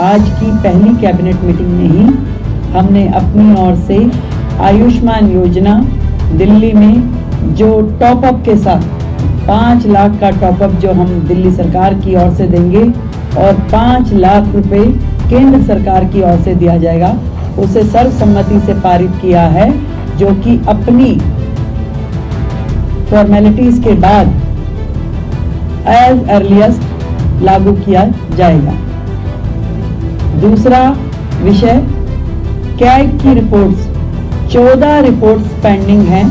आज की पहली कैबिनेट मीटिंग में ही हमने अपनी ओर से आयुष्मान योजना दिल्ली में जो टॉप अप के साथ 5 लाख का टॉप अप जो हम दिल्ली सरकार की ओर से देंगे और 5 लाख रुपए केंद्र सरकार की ओर से दिया जाएगा, उसे सर्वसम्मति से पारित किया है, जो कि अपनी फॉर्मेलिटीज के बाद एज अर्लीस्ट लागू किया जाएगा। दूसरा विषय, कैग की रिपोर्ट्स 14 रिपोर्ट्स पेंडिंग हैं,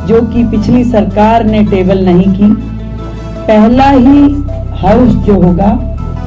जो कि पिछली सरकार ने टेबल नहीं की। पहला ही हाउस जो होगा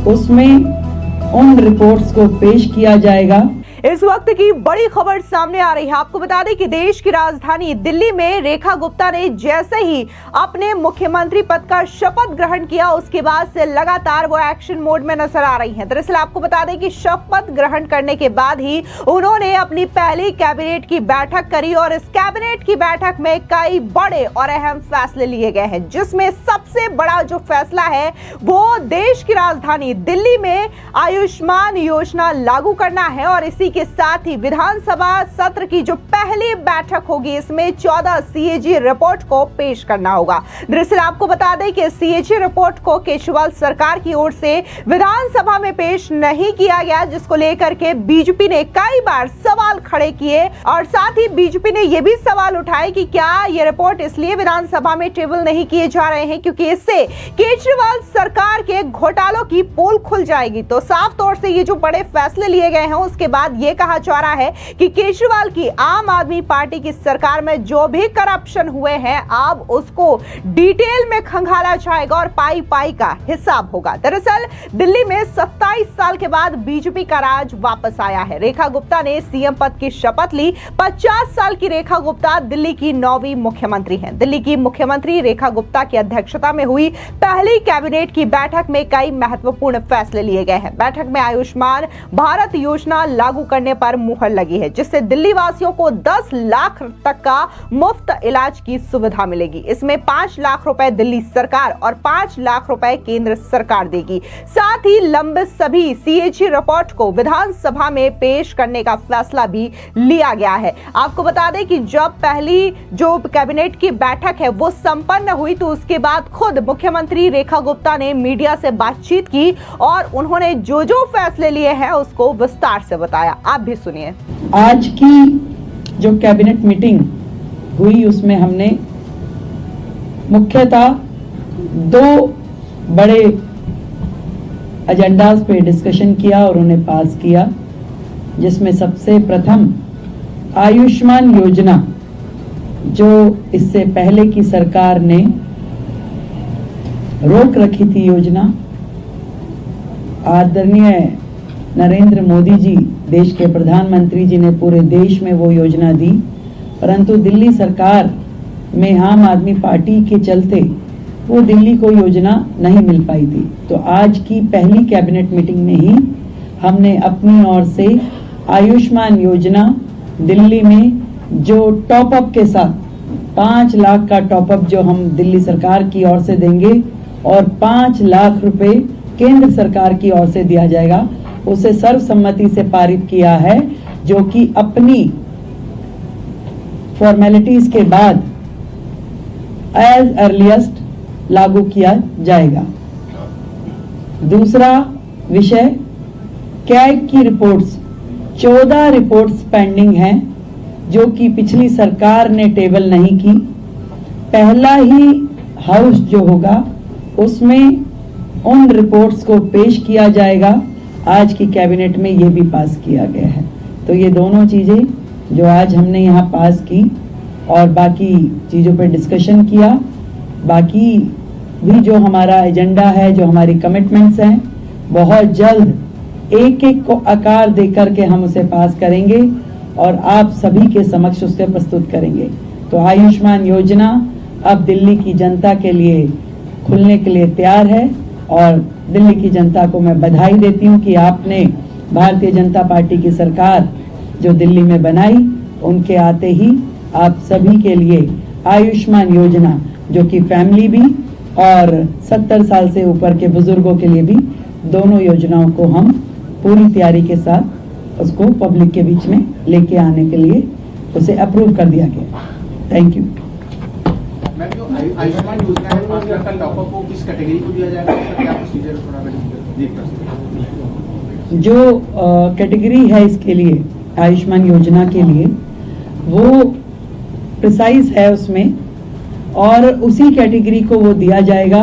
उसमें उन रिपोर्ट्स को पेश किया जाएगा। इस वक्त की बड़ी खबर सामने आ रही है। आपको बता दें कि देश की राजधानी दिल्ली में रेखा गुप्ता ने जैसे ही अपने मुख्यमंत्री पद का शपथ ग्रहण किया, उसके बाद से लगातार वो एक्शन मोड में नजर आ रही हैं। दरअसल आपको बता दें कि शपथ ग्रहण करने के बाद ही उन्होंने अपनी पहली कैबिनेट की बैठक करी और इस कैबिनेट की बैठक में कई बड़े और अहम फैसले लिए गए हैं, जिसमें सबसे बड़ा जो फैसला है वो देश की राजधानी दिल्ली में आयुष्मान योजना लागू करना है। और इसी के साथ ही विधानसभा सत्र की जो पहली बैठक होगी, इसमें 14 सीएजी रिपोर्ट को पेश करना होगा। दरअसल आपको बता दें कि सीएजी रिपोर्ट को केजरीवाल सरकार की ओर से विधानसभा में पेश नहीं किया गया, जिसको लेकर के बीजेपी ने कई बार सवाल खड़े किए और साथ ही बीजेपी ने यह भी सवाल उठाए कि क्या यह रिपोर्ट इसलिए विधानसभा में टेबल नहीं किए जा रहे हैं क्योंकि इससे केजरीवाल सरकार के घोटालों की पोल खुल जाएगी। तो साफ तौर से ये जो बड़े फैसले लिए गए हैं, उसके बाद ये कहा जा रहा है कि केजरीवाल की आम आदमी पार्टी की सरकार में जो भी करप्शन हुए हैं, अब उसको डिटेल में खंगाला जाएगा और पाई पाई का हिसाब होगा। दरअसल दिल्ली में 27 साल के बाद बीजेपी का राज वापस आया है। रेखा गुप्ता ने सीएम पद की शपथ ली। 50 साल की रेखा गुप्ता दिल्ली की 9वीं मुख्यमंत्री हैं। दिल्ली की मुख्यमंत्री रेखा गुप्ता की अध्यक्षता में हुई पहली कैबिनेट की बैठक में कई महत्वपूर्ण फैसले लिए गए हैं। बैठक में आयुष्मान भारत योजना लागू करने पर मुहर लगी है, जिससे दिल्ली वासियों को 10 लाख तक का मुफ्त इलाज की सुविधा मिलेगी। इसमें 5 लाख रुपए दिल्ली सरकार और 5 लाख रुपए केंद्र सरकार देगी। साथ ही लंबित सभी सीएजी रिपोर्ट को विधानसभा में पेश करने का फैसला भी लिया गया है। आपको बता दें कि जब पहली जो कैबिनेट की बैठक है वो संपन्न हुई, तो उसके बाद खुद मुख्यमंत्री रेखा गुप्ता ने मीडिया से बातचीत की और उन्होंने जो जो फैसले लिए हैं उसको विस्तार से बताया। आप भी सुनिए। आज की जो कैबिनेट मीटिंग हुई उसमें हमने मुख्यतः 2 बड़े एजेंडास पे डिस्कशन किया और उन्हें पास किया, जिसमें सबसे प्रथम आयुष्मान योजना, जो इससे पहले की सरकार ने रोक रखी थी योजना। आदरणीय नरेंद्र मोदी जी, देश के प्रधानमंत्री जी ने पूरे देश में वो योजना दी, परंतु दिल्ली सरकार में आम आदमी पार्टी के चलते वो दिल्ली को योजना नहीं मिल पाई थी। तो आज की पहली कैबिनेट मीटिंग में ही हमने अपनी ओर से आयुष्मान योजना दिल्ली में जो टॉप अप के साथ 5 लाख का टॉप अप जो हम दिल्ली सरकार की ओर से देंगे और 5 लाख रुपए केंद्र सरकार की ओर से दिया जाएगा, उसे सर्वसम्मति से पारित किया है, जो कि अपनी फॉर्मेलिटीज के बाद एज अर्लीस्ट लागू किया जाएगा। दूसरा विषय, कैग की रिपोर्ट्स 14 रिपोर्ट्स पेंडिंग हैं, जो कि पिछली सरकार ने टेबल नहीं की। पहला ही हाउस जो होगा उसमें उन रिपोर्ट्स को पेश किया जाएगा। आज की कैबिनेट में ये भी पास किया गया है। तो ये दोनों चीजें जो आज हमने यहाँ पास की और बाकी चीजों पर डिस्कशन किया, बाकी भी जो हमारा एजेंडा है, जो हमारी कमिटमेंट्स हैं, बहुत जल्द एक एक को आकार देकर के हम उसे पास करेंगे और आप सभी के समक्ष उसे प्रस्तुत करेंगे। तो आयुष्मान योजना अब दिल्ली की जनता के लिए खुलने के लिए तैयार है और दिल्ली की जनता को मैं बधाई देती हूँ कि आपने भारतीय जनता पार्टी की सरकार जो दिल्ली में बनाई, उनके आते ही आप सभी के लिए आयुष्मान योजना, जो कि फैमिली भी और 70 साल से ऊपर के बुजुर्गों के लिए भी, दोनों योजनाओं को हम पूरी तैयारी के साथ उसको पब्लिक के बीच में लेके आने के लिए उसे अप्रूव कर दिया गया। Thank you. मैम, जो आयुष्मान योजना है 5 लाख का टॉपअप वो किस कैटेगरी को दिया जाएगा, उसका क्या प्रोसीजर थोड़ा ब्रीफ कर सकते हैं? जो कैटेगरी है इसके लिए आयुष्मान योजना के लिए वो प्रिसाइज है उसमें, और उसी कैटेगरी को वो दिया जाएगा।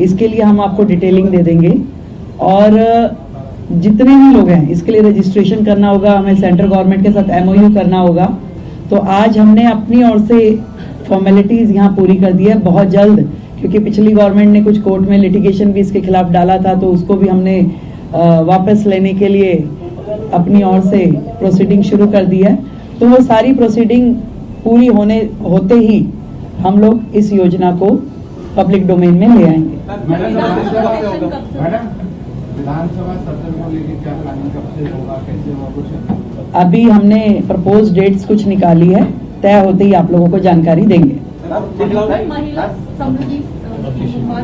इसके लिए हम आपको डिटेलिंग दे देंगे, और जितने भी लोग हैं इसके लिए रजिस्ट्रेशन करना होगा, हमें सेंट्रल गवर्नमेंट के साथ MOU करना होगा। तो आज हमने अपनी ओर से फॉर्मेलिटीज यहाँ पूरी कर दी है बहुत जल्द, क्योंकि पिछली गवर्नमेंट ने कुछ कोर्ट में लिटिगेशन भी इसके खिलाफ डाला था, तो उसको भी हमने वापस लेने के लिए अपनी ओर से प्रोसीडिंग शुरू कर दी है। तो वो सारी प्रोसीडिंग पूरी होते ही हम लोग इस योजना को पब्लिक डोमेन में ले आएंगे। विधानसभा सत्र को लेकर क्या प्लानिंग कब से होगा, कैसे होगा कुछ? अभी हमने प्रपोज डेट्स कुछ निकाली है, तय होते ही आप लोगों को जानकारी देंगे।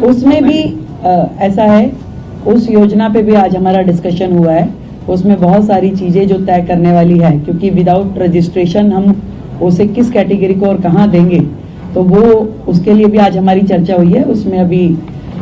उसमें भी ऐसा है, उस योजना पे भी आज हमारा डिस्कशन हुआ है। उसमें बहुत सारी चीजें जो तय करने वाली है, क्योंकि विदाउट रजिस्ट्रेशन हम उसे किस कैटेगरी को और कहाँ देंगे, तो वो उसके लिए भी आज हमारी चर्चा हुई है। उसमें अभी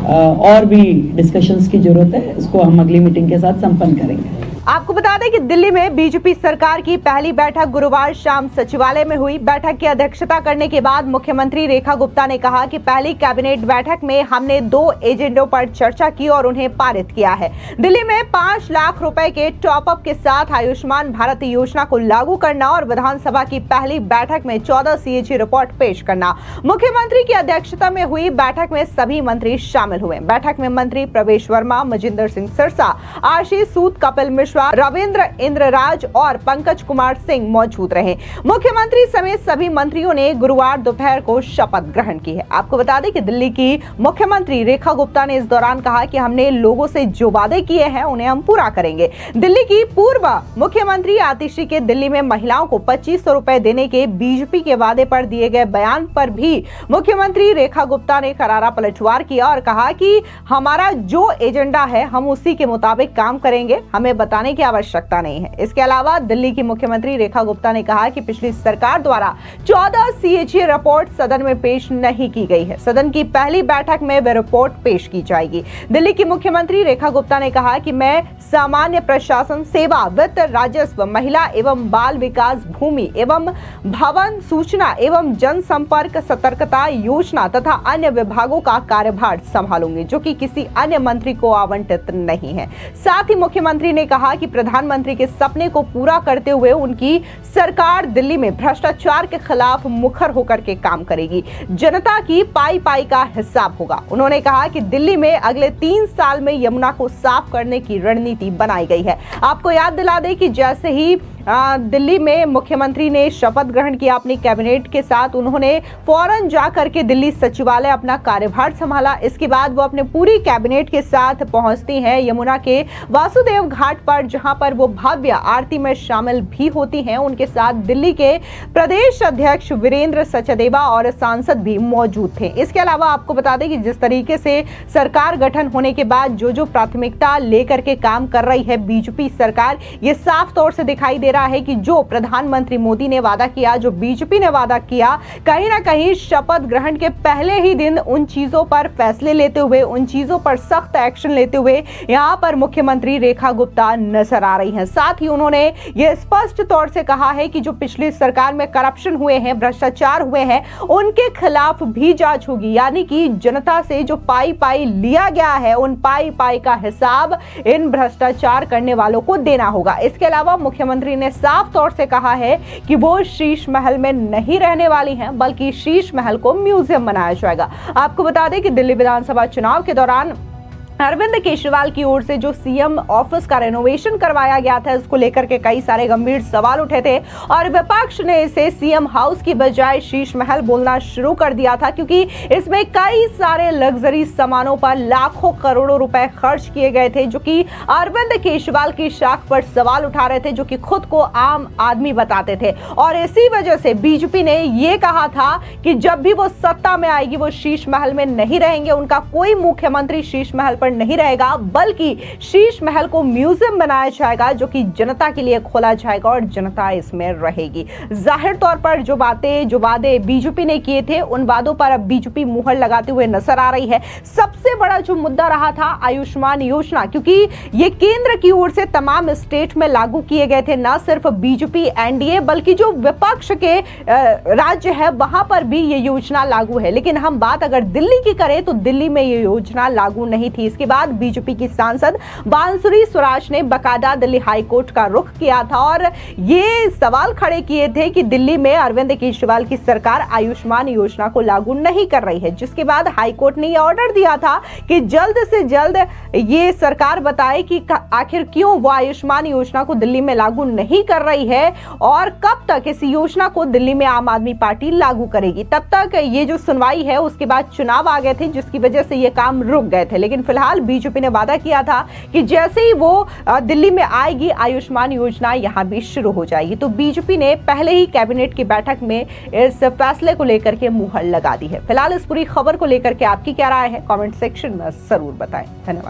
और भी डिस्कशंस की जरूरत है, इसको हम अगली मीटिंग के साथ संपन्न करेंगे। आपको बता दें कि दिल्ली में बीजेपी सरकार की पहली बैठक गुरुवार शाम सचिवालय में हुई। बैठक की अध्यक्षता करने के बाद मुख्यमंत्री रेखा गुप्ता ने कहा कि पहली कैबिनेट बैठक में हमने 2 एजेंडों पर चर्चा की और उन्हें पारित किया है। दिल्ली में 5 लाख रुपए के टॉपअप के साथ आयुष्मान भारत योजना को लागू करना और विधानसभा की पहली बैठक में 14 CAG रिपोर्ट पेश करना। मुख्यमंत्री की अध्यक्षता में हुई बैठक में सभी मंत्री शामिल हुए। बैठक में मंत्री प्रवेश वर्मा, मजिंदर सिंह सिरसा, आशीष सूद, कपिल मिश्रा, रविंद्र इंद्रराज और पंकज कुमार सिंह मौजूद रहे। मुख्यमंत्री समेत सभी मंत्रियों ने गुरुवार दोपहर को शपथ ग्रहण की है। आपको बता दें कि दिल्ली की मुख्यमंत्री रेखा गुप्ता ने इस दौरान कहा कि हमने लोगों से जो वादे किए हैं उन्हें हम पूरा करेंगे। दिल्ली की पूर्व मुख्यमंत्री आतिशी के दिल्ली में महिलाओं को 2500 रुपए देने के बीजेपी के वादे पर दिए गए बयान पर भी मुख्यमंत्री रेखा गुप्ता ने करारा पलटवार किया और कहा कि हमारा जो एजेंडा है हम उसी के मुताबिक काम करेंगे, हमें बताने की आवश्यकता नहीं है। इसके अलावा दिल्ली की मुख्यमंत्री रेखा गुप्ता ने कहा कि पिछली सरकार द्वारा 14 CAG रिपोर्ट सदन में पेश नहीं की गई है। सदन की पहली बैठक में वह रिपोर्ट पेश की जाएगी। दिल्ली की मुख्यमंत्री रेखा गुप्ता ने कहा कि मैं सामान्य प्रशासन, सेवा, वित्त, राजस्व, महिला एवं बाल विकास, भूमि एवं भवन, सूचना एवं जनसंपर्क, सतर्कता योजना तथा अन्य विभागों का कार्यभार संभालूंगी, जो कि किसी अन्य मंत्री को आवंटित नहीं है। साथ ही मुख्यमंत्री ने कहा कि प्रधानमंत्री के सपने को पूरा करते हुए उनकी सरकार दिल्ली में भ्रष्टाचार के खिलाफ मुखर होकर के काम करेगी। जनता की पाई पाई का हिसाब होगा। उन्होंने कहा कि दिल्ली में अगले 3 साल में यमुना को साफ करने की रणनीति बनाई गई है। आपको याद दिला दें कि जैसे ही दिल्ली में मुख्यमंत्री ने शपथ ग्रहण किया अपनी कैबिनेट के साथ, उन्होंने फौरन जाकर के दिल्ली सचिवालय अपना कार्यभार संभाला। इसके बाद वो अपने पूरी कैबिनेट के साथ पहुंचती हैं यमुना के वासुदेव घाट पर, जहां पर वो भव्य आरती में शामिल भी होती हैं। उनके साथ दिल्ली के प्रदेश अध्यक्ष वीरेंद्र सचदेवा और सांसद भी मौजूद थे। इसके अलावा आपको बता दें कि जिस तरीके से सरकार गठन होने के बाद जो प्राथमिकता लेकर के काम कर रही है बीजेपी सरकार, ये साफ तौर से दिखाई दे रहा है कि जो प्रधानमंत्री मोदी ने वादा किया, जो बीजेपी ने वादा किया, कहीं ना कहीं शपथ ग्रहण के पहले ही दिन उन चीजों पर फैसले लेते हुए, उन चीजों पर सख्त एक्शन लेते हुए यहां पर मुख्यमंत्री रेखा गुप्ता नजर आ रही हैं। साथ ही उन्होंने यह स्पष्ट तौर से कहा है कि जो पिछली सरकार में करप्शन हुए हैं, भ्रष्टाचार हुए हैं, उनके खिलाफ भी जांच होगी। यानी कि जनता से जो पाई पाई लिया गया है, उन पाई पाई का हिसाब इन भ्रष्टाचार करने वालों को देना होगा। इसके अलावा मुख्यमंत्री ने साफ तौर से कहा है कि वो शीश महल में नहीं रहने वाली हैं, बल्कि शीश महल को म्यूजियम बनाया जाएगा। आपको बता दें कि दिल्ली विधानसभा चुनाव के दौरान अरविंद केजरीवाल की ओर से जो सीएम ऑफिस का रेनोवेशन करवाया गया था, इसको लेकर के कई सारे गंभीर सवाल उठे थे और विपक्ष ने इसे सीएम हाउस की बजाय शीश महल बोलना शुरू कर दिया था, क्योंकि इसमें कई सारे लग्जरी सामानों पर लाखों करोड़ों रुपए खर्च किए गए थे, जो कि अरविंद केजरीवाल की शाख पर सवाल उठा रहे थे, जो कि खुद को आम आदमी बताते थे। और इसी वजह से बीजेपी ने यह कहा था कि जब भी वो सत्ता में आएगी वो शीश महल में नहीं रहेंगे, उनका कोई मुख्यमंत्री शीश महल पर नहीं रहेगा, बल्कि शीश महल को म्यूजियम बनाया जाएगा जो कि जनता के लिए खोला जाएगा और जनता इसमें रहेगी। जाहिर तौर पर जो वादे बीजेपी ने किए थे, उन वादों पर अब बीजेपी मुहर लगाते हुए नजर आ रही है। सबसे बड़ा जो मुद्दा रहा था आयुष्मान योजना, क्योंकि ये केंद्र की ओर से तमाम स्टेट में लागू किए गए थे, ना सिर्फ बीजेपी एनडीए बल्कि जो विपक्ष के राज्य है वहां पर भी ये योजना लागू है। लेकिन हम बात अगर दिल्ली की करें तो दिल्ली में ये योजना लागू नहीं थी। इसके बाद बीजेपी की सांसद बांसुरी स्वराज ने बकायदा दिल्ली हाईकोर्ट का रुख किया था और ये सवाल खड़े किए थे कि दिल्ली में अरविंद केजरीवाल की सरकार आयुष्मान योजना को लागू नहीं कर रही है, जिसके बाद हाईकोर्ट ने यह ऑर्डर दिया था कि जल्द से जल्द ये सरकार बताए कि आखिर क्यों वो आयुष्मान योजना को दिल्ली में लागू नहीं कर रही है और कब तक इस योजना को दिल्ली में आम आदमी पार्टी लागू करेगी। तब तक ये जो सुनवाई है उसके बाद चुनाव आ गए थे, जिसकी वजह से ये काम रुक गए थे। लेकिन फिलहाल बीजेपी ने वादा किया था कि जैसे ही वो दिल्ली में आएगी आयुष्मान योजना यहां भी शुरू हो जाएगी। तो बीजेपी ने पहले ही कैबिनेट की बैठक में इस फैसले को लेकर के मुहर लगा दी है। फिलहाल इस पूरी खबर को लेकर के आपकी क्या राय है, कमेंट सेक्शन में जरूर बताएं। धन्यवाद।